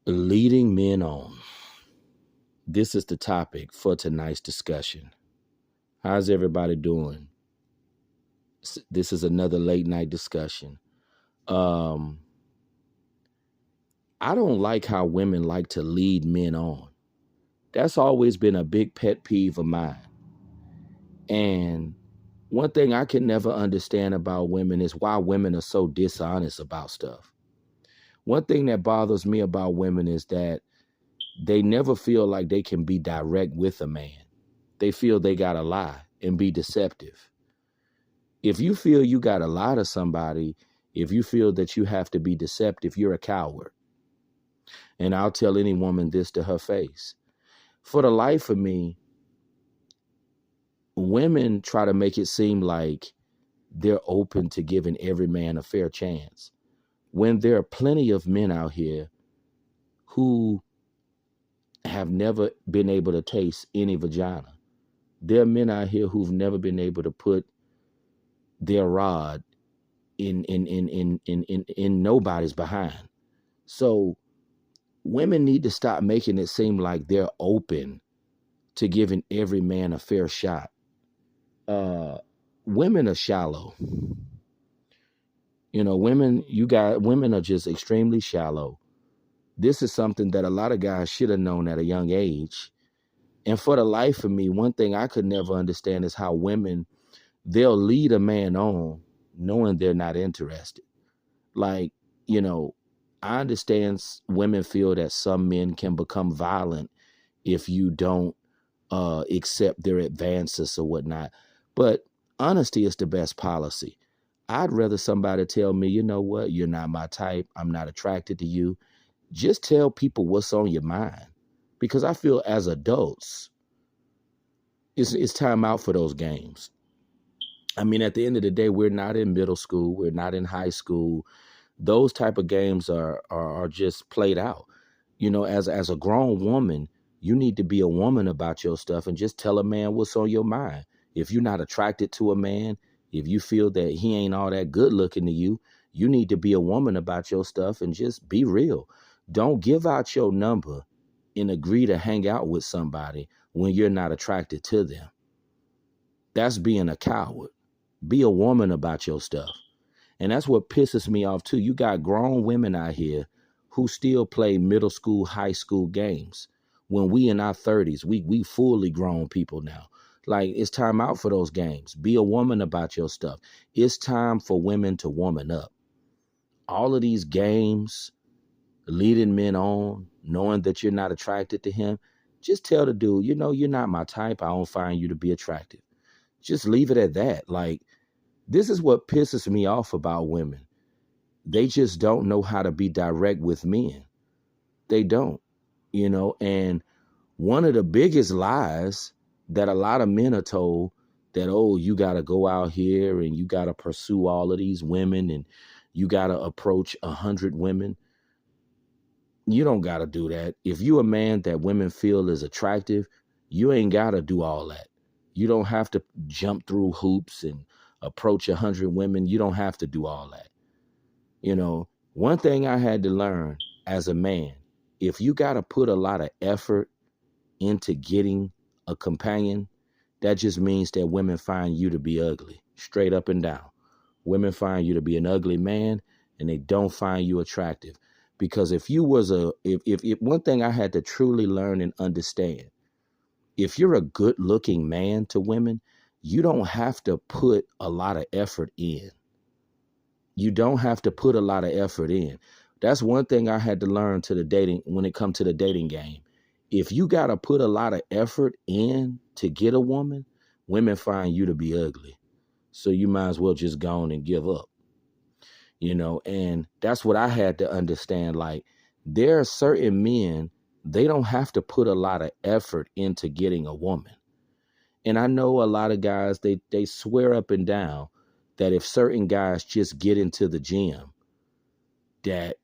Leading men on. This is the topic for tonight's discussion. How's everybody doing? This is another late night discussion. Um, I don't like how women like to lead men on. That's always been a big pet peeve of mine. And one thing I can never understand about women is why women are so dishonest about stuff. One thing that bothers me about women is that they never feel like they can be direct with a man. They feel they got to lie and be deceptive. If you feel you got to lie to somebody, if you feel that you have to be deceptive, you're a coward. And I'll tell any woman this to her face. For the life of me, women try to make it seem like they're open to giving every man a fair chance, when there are plenty of men out here who have never been able to taste any vagina. There are men out here who've never been able to put their rod in nobody's behind. So women need to stop making it seem like they're open to giving every man a fair shot. Women are shallow. Women are just extremely shallow. This is something that a lot of guys should have known at a young age. And for the life of me, one thing I could never understand is how women, they'll lead a man on knowing they're not interested. Like, I understand women feel that some men can become violent if you don't accept their advances or whatnot. But honesty is the best policy. I'd rather somebody tell me, you know what, you're not my type. I'm not attracted to you. Just tell people what's on your mind. Because I feel as adults, it's time out for those games. I mean, at the end of the day, we're not in middle school. We're not in high school. Those type of games are just played out. As a grown woman, you need to be a woman about your stuff and just tell a man what's on your mind. If you're not attracted to a man, if you feel that he ain't all that good looking to you, you need to be a woman about your stuff and just be real. Don't give out your number and agree to hang out with somebody when you're not attracted to them. That's being a coward. Be a woman about your stuff. And that's what pisses me off too. You got grown women out here who still play middle school, high school games. When we in our 30s, we fully grown people now. Like, it's time out for those games. Be a woman about your stuff. It's time for women to woman up. All of these games, leading men on, knowing that you're not attracted to him, just tell the dude, you're not my type. I don't find you to be attractive. Just leave it at that. Like, this is what pisses me off about women. They just don't know how to be direct with men. They don't, and one of the biggest lies that a lot of men are told that, oh, you got to go out here and you got to pursue all of these women and you got to approach 100 women. You don't got to do that. If you a man that women feel is attractive, you ain't got to do all that. You don't have to jump through hoops and approach 100 women. You don't have to do all that. One thing I had to learn as a man, if you got to put a lot of effort into getting a companion, that just means that women find you to be ugly, straight up and down. Women find you to be an ugly man and they don't find you attractive. Because if one thing I had to truly learn and understand, if you're a good looking man to women, you don't have to put a lot of effort in. You don't have to put a lot of effort in. That's one thing I had to learn when it comes to the dating game. If you got to put a lot of effort in to get a woman, women find you to be ugly. So you might as well just go on and give up. And that's what I had to understand. Like, there are certain men, they don't have to put a lot of effort into getting a woman. And I know a lot of guys, they swear up and down that if certain guys just get into the gym, that,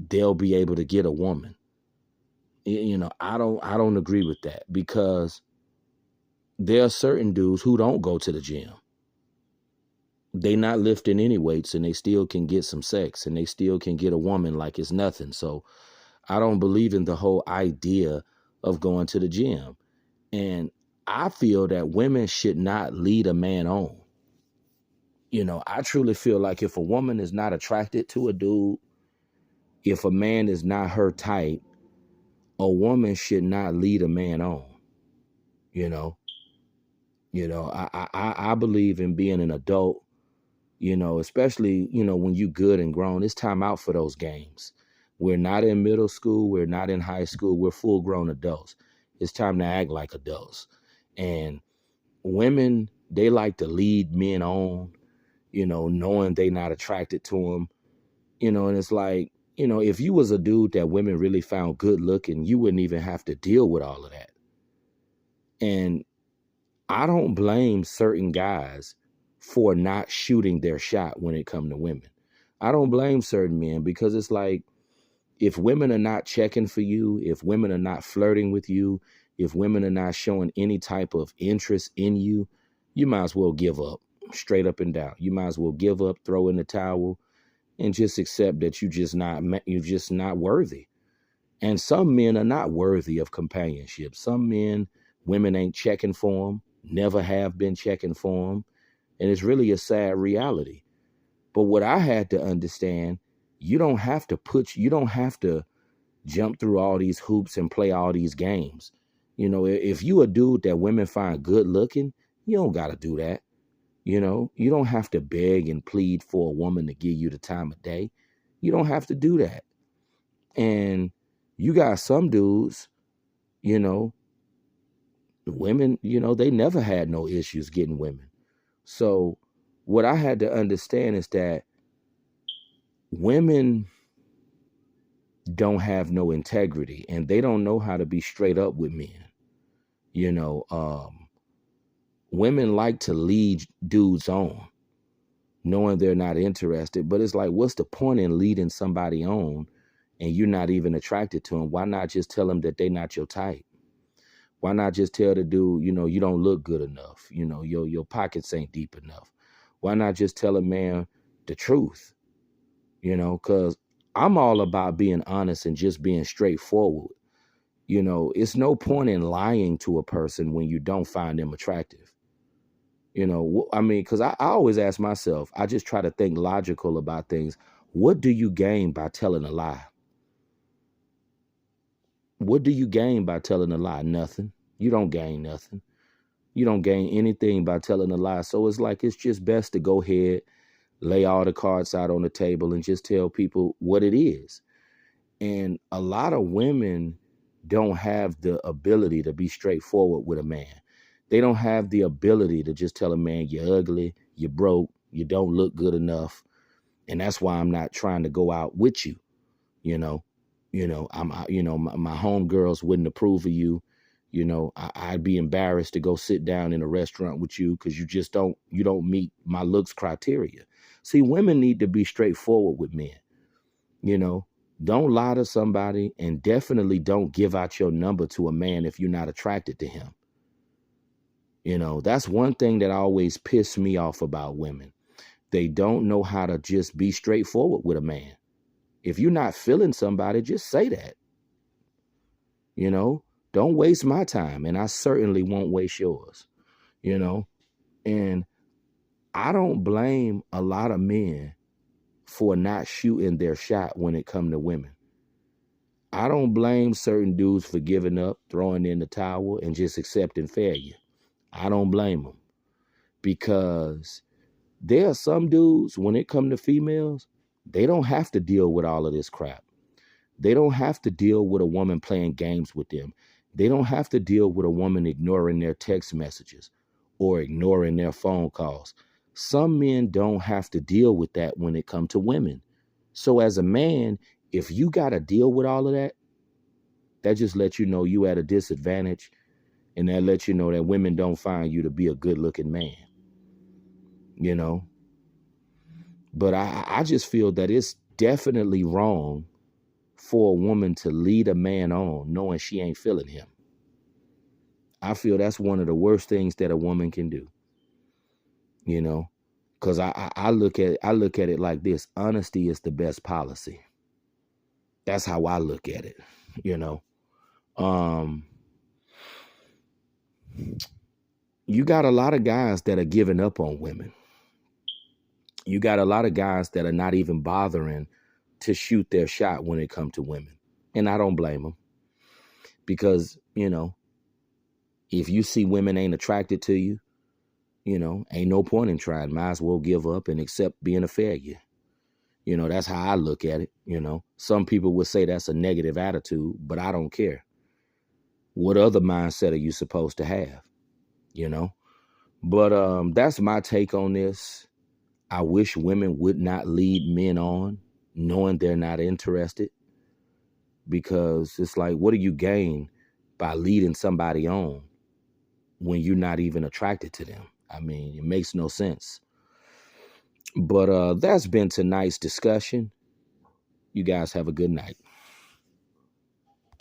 they'll be able to get a woman. I don't agree with that, because there are certain dudes who don't go to the gym. They not lifting any weights and they still can get some sex and they still can get a woman like it's nothing. So I don't believe in the whole idea of going to the gym. And I feel that women should not lead a man on. I truly feel like if a woman is not attracted to a dude, if a man is not her type, a woman should not lead a man on. You know, I believe in being an adult. Especially when you good and grown, it's time out for those games. We're not in middle school. We're not in high school. We're full grown adults. It's time to act like adults. And women, they like to lead men on, knowing they not attracted to them, and it's like, if you was a dude that women really found good looking, you wouldn't even have to deal with all of that. And I don't blame certain guys for not shooting their shot when it comes to women. I don't blame certain men, because it's like, if women are not checking for you, if women are not flirting with you, if women are not showing any type of interest in you, you might as well give up, straight up and down. You might as well give up, throw in the towel, and just accept that you're just not worthy. And some men are not worthy of companionship. Some men, women ain't checking for them, never have been checking for them, and it's really a sad reality. But what I had to understand, you don't have to jump through all these hoops and play all these games. If you a dude that women find good looking, you don't got to do that. You don't have to beg and plead for a woman to give you the time of day. You don't have to do that. And you got some dudes, women, they never had no issues getting women. So what I had to understand is that women don't have no integrity, and they don't know how to be straight up with men. Women like to lead dudes on, knowing they're not interested. But it's like, what's the point in leading somebody on and you're not even attracted to them? Why not just tell them that they're not your type? Why not just tell the dude, you don't look good enough? Your pockets ain't deep enough. Why not just tell a man the truth? Because I'm all about being honest and just being straightforward. It's no point in lying to a person when you don't find them attractive. Because I always ask myself, I just try to think logical about things. What do you gain by telling a lie? What do you gain by telling a lie? Nothing. You don't gain nothing. You don't gain anything by telling a lie. So it's like, it's just best to go ahead, lay all the cards out on the table, and just tell people what it is. And a lot of women don't have the ability to be straightforward with a man. They don't have the ability to just tell a man, you're ugly, you're broke, you don't look good enough, and that's why I'm not trying to go out with you. My homegirls wouldn't approve of you. I'd be embarrassed to go sit down in a restaurant with you because you don't meet my looks criteria. See, women need to be straightforward with men. Don't lie to somebody, and definitely don't give out your number to a man if you're not attracted to him. That's one thing that always pissed me off about women. They don't know how to just be straightforward with a man. If you're not feeling somebody, just say that. Don't waste my time, and I certainly won't waste yours. And I don't blame a lot of men for not shooting their shot when it comes to women. I don't blame certain dudes for giving up, throwing in the towel, and just accepting failure. I don't blame them, because there are some dudes, when it comes to females, they don't have to deal with all of this crap. They don't have to deal with a woman playing games with them. They don't have to deal with a woman ignoring their text messages or ignoring their phone calls. Some men don't have to deal with that when it comes to women. So as a man, if you got to deal with all of that, that just lets you know you at a disadvantage, and that lets you know that women don't find you to be a good-looking man. But I just feel that it's definitely wrong for a woman to lead a man on knowing she ain't feeling him. I feel that's one of the worst things that a woman can do. Because I look at it like this: honesty is the best policy. That's how I look at it, you know. Um, you got a lot of guys that are giving up on women. You got a lot of guys that are not even bothering to shoot their shot when it comes to women. And I don't blame them because, if you see women ain't attracted to you, ain't no point in trying. Might as well give up and accept being a failure. That's how I look at it. Some people would say that's a negative attitude, but I don't care. What other mindset are you supposed to have? You know? But that's my take on this. I wish women would not lead men on knowing they're not interested, because it's like, what do you gain by leading somebody on when you're not even attracted to them? I mean, it makes no sense. But that's been tonight's discussion. You guys have a good night.